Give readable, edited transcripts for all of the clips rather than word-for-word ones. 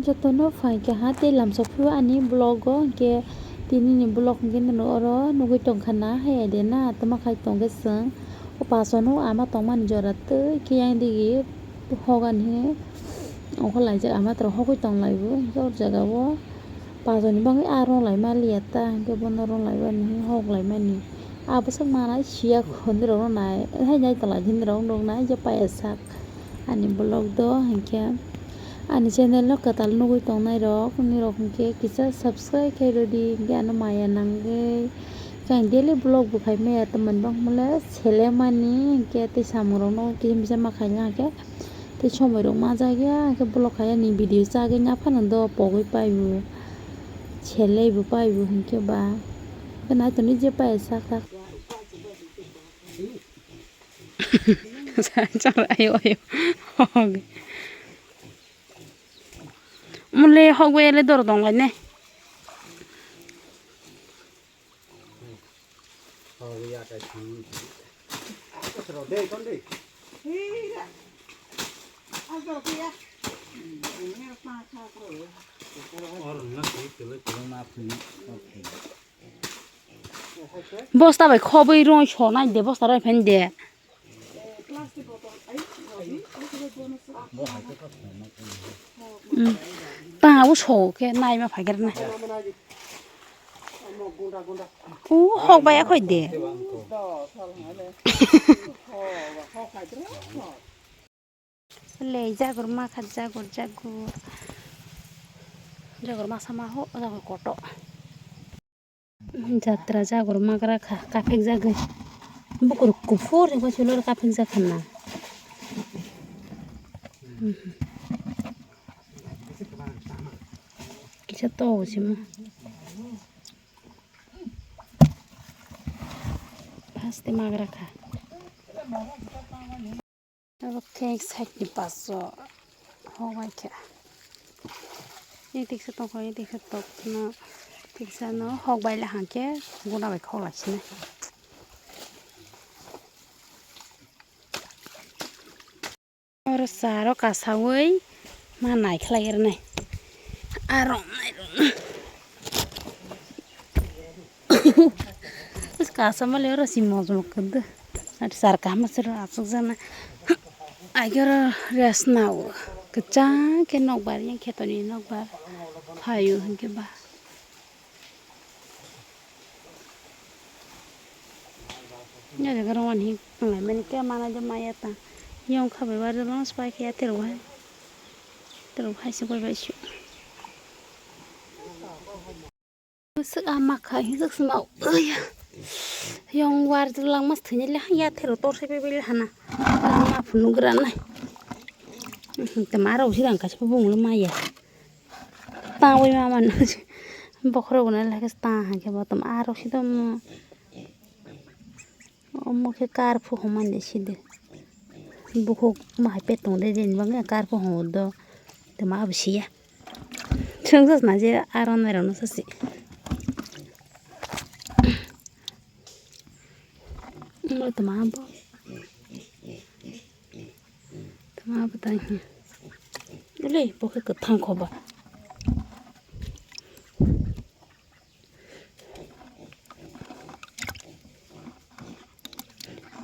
Jotono fai ke ha te lam sophu ani blogo ke tini ni blog ke no oro nugui tong khana he de na tama khai tong ke sang opa sono ama tong man jorat ke yang digi hogan he oko lai ja ama tro hogui tong lai bu jor jaga wo pa joni bang aro lai ma liata ke bono ro lai ban he hog lai mani abo sak mana sia khon ro nai hai nyai tala jin ro nong nai je pa sak ani blog do hanke ani channel no katal nugui tong nai rok ni rok ke kisa subscribe kai rodi ge ano maya nange kang daily blog bu khai me taman bang mala chele mani ke te samurong no ke bisa makai na ke te somoi rok ma ja ge ke blog khai ni video cha ge nya phan do pogoi pai bu chele bu pai bu hanke ba kana to ni je pa sak tak ayo hog mule hogwe le dor dong lai ne bosta bai khoboi roi sonai de bosta rai phen de ta u so ke nai ma phai ger na u hok bai khoi de le jagur ma kha jagur ma sama ho jagur koto jatra jagur ma kra kha kafek jagai bukur kufur ko chulor kafek jakhana kisah tahu sih mah pasti magra kah oke excited di paso oh my god ini tiksa toko ini tiksa tok no tiksa no hok bai la hangke guna bai khol sini or saro kasawai mana ikhlair nih arong terus kasama le ora simos mukad at sarka masir asuk jana agar resnau kecang ke nok bar yang ketoni nok bar hayu hingke ba nya de garon hi ngai men ke mana de mayata yong khabe bar long spai ke tero hai se bai shu sức ama khai sức mau ơi yong war lang mas thini le ya thero tor se be le hana ma phunu gran nai tamaro sirang ka bung le maya ta oi ma man bokro na la ka sta ha ke botam aro sidom mo ke kar phu homan de side buko ma pe tong de den bang kar phu ho do tama absiya chungjas na je aron na ron sa si lo tamabo tang le poke ka thang ko ba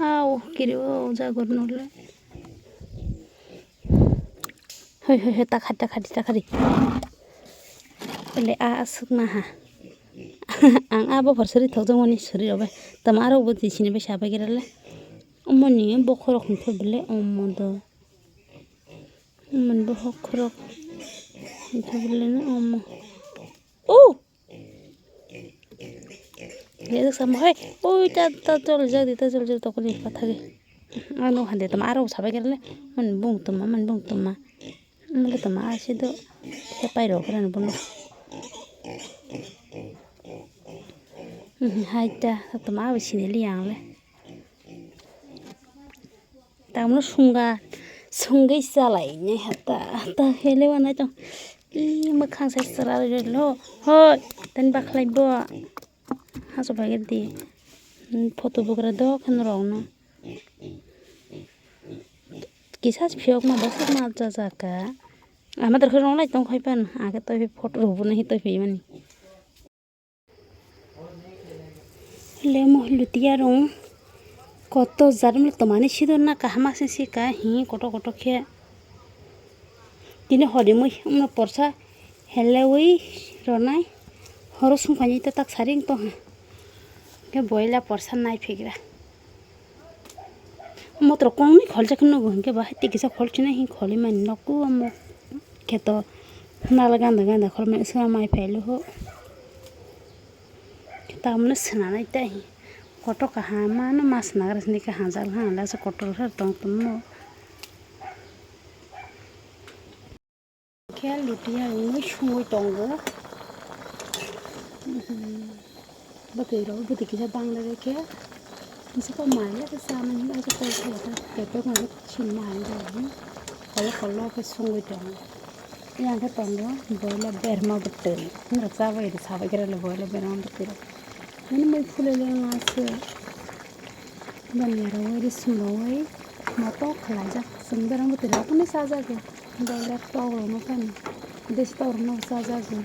au kiri o jagur nole hoi ta khadi le a asukna ha ang abo farsari thojong oni suri robe tamaro boti sini be sabe gerale omoni bokhoro khunfe bele omodo मन बोखरो इथबले न ओम ओ ये सम है ओइ ता चल जा तो कोनी कथा गे आनो हंदे त मारो साबे गेले मन बुंग तमा मले तमा आसे दो हे पाइरो खरन बनो हाइता तमा बिसिने लियांले तामनो sungai salai nya ta hele wana to makhang sai sara lo hoi tan baklai bo ha so bage di photo bugra do khan rong no kisas phiok ma basa ma cha ka আমাদের ঘরে রং লাই তো খাইবেন আগে তো photo রব নাহি তো Fei মানে লেমো লুতিয়া রং কত জারম তো মানে সিদর না কাহামা সে কা হি কত কত খে দিনে হরে মই আমরা পরসা হেলে ওই রনাই হর সুখানি তো তাক সারিং তো কে বইলা পরসা নাই ফেগরা মতো কমই খলছে কেন কে বাহাতে কিসা খলছে না হি খলি মানে নকু আম খেত নালা গান্দা গান্দা খল মানে সা মাই ফাইলো হো তামনে স্নানাই তাই কত কাহামা না মাছ নাগরাস নি কাহা জাল হাঁলা সে কত র তং তম খেয়াল লুটিয়া রঙই সময় টঙ্গ বাকিরাও বুদ্ধি কিসা বাংলা রেখে Bisa maya ke sana ni aja kalau kita mau cina aja ni kalau ke sungai dong yang ke tangga bola berma betul nggak sabar itu sabar kira le bola berma betul ini mau full le ngasih dan ya rawa di sungai moto kelaja sembarang betul aku nih saja ke bola tahu makan des tahu mau saja ke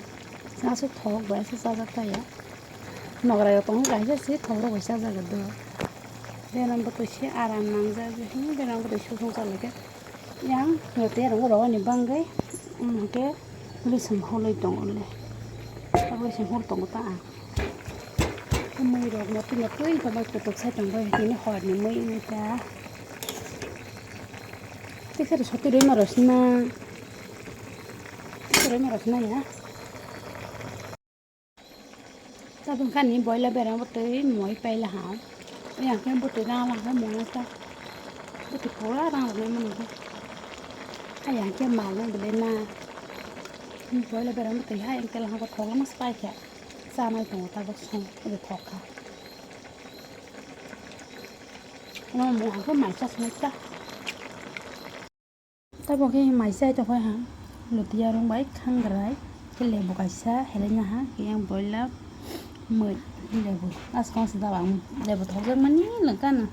saya thok biasa saja kaya nggak ada tong kaya sih thok biasa saja ke Beran betul aram nangza jadi beran betul susung salake yang ngerti orang orang ni banggai ke beli semholai dong oleh tapi semhol dong ta mui rok ngerti ngerti itu baik betul saya dong baik ini hot ni mui ini ta kita harus satu dua marasna ya tapi kan ni boiler beran betul moi paylah hao yang kan betul dah lah kan mau ta betul pula dah lah mana tu yang kan malu boleh na boleh le beram betul yang kan lah kan thong mas pai ya sama itu ta bos song itu thok ka mau kan mai sas mai ta tapi okay mai sai tu kau ha lutia rong baik khang gerai cái lebu kaisa helanya ha yang boiler mệt lebu as con sẽ ta bảo lebu thok ra mani là kan